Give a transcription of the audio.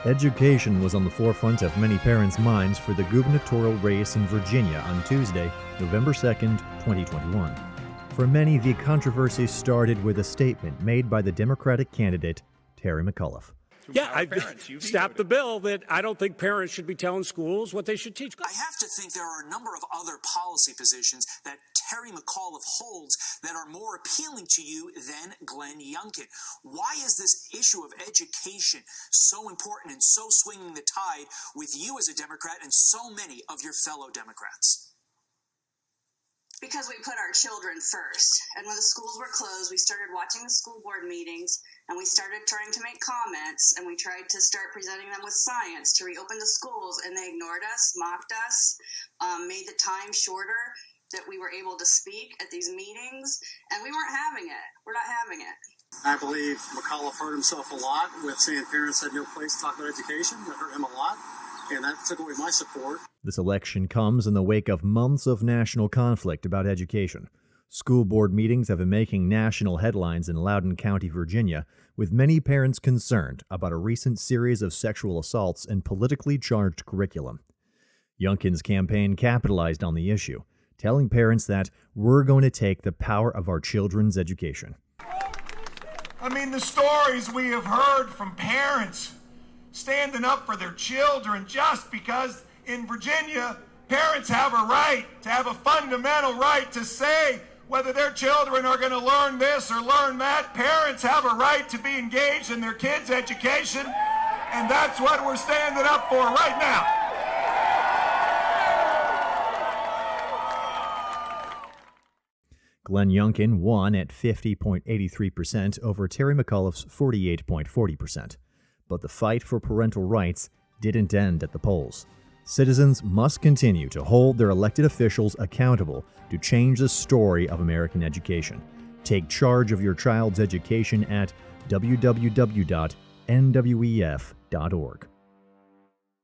Education was on the forefront of many parents' minds for the gubernatorial race in Virginia on Tuesday, November 2nd, 2021. For many, the controversy started with a statement made by the Democratic candidate, Terry McAuliffe. Yeah, I stopped the bill that I don't think parents should be telling schools what they should teach. I have to think there are a number of other policy positions that Terry McAuliffe holds that are more appealing to you than Glenn Youngkin. Why is this issue of education so important and so swinging the tide with you as a Democrat and so many of your fellow Democrats? Because we put our children first. And when the schools were closed, we started watching the school board meetings, and we started trying to make comments, and we tried to start presenting them with science to reopen the schools, and they ignored us, mocked us, made the time shorter that we were able to speak at these meetings, and we weren't having it. We're not having it. I believe McAuliffe hurt himself a lot with saying parents had no place to talk about education. That hurt him a lot, and that took away my support. This election comes in the wake of months of national conflict about education. School board meetings have been making national headlines in Loudoun County, Virginia, with many parents concerned about a recent series of sexual assaults and politically charged curriculum. Youngkin's campaign capitalized on the issue, telling parents that we're going to take the power of our children's education. I mean, the stories we have heard from parents standing up for their children just because in Virginia, parents have a right to have a fundamental right to say whether their children are going to learn this or learn that. Parents have a right to be engaged in their kids' education, and that's what we're standing up for right now. Glenn Youngkin won at 50.83% over Terry McAuliffe's 48.40%. But the fight for parental rights didn't end at the polls. Citizens must continue to hold their elected officials accountable to change the story of American education. Take charge of your child's education at www.nwef.org.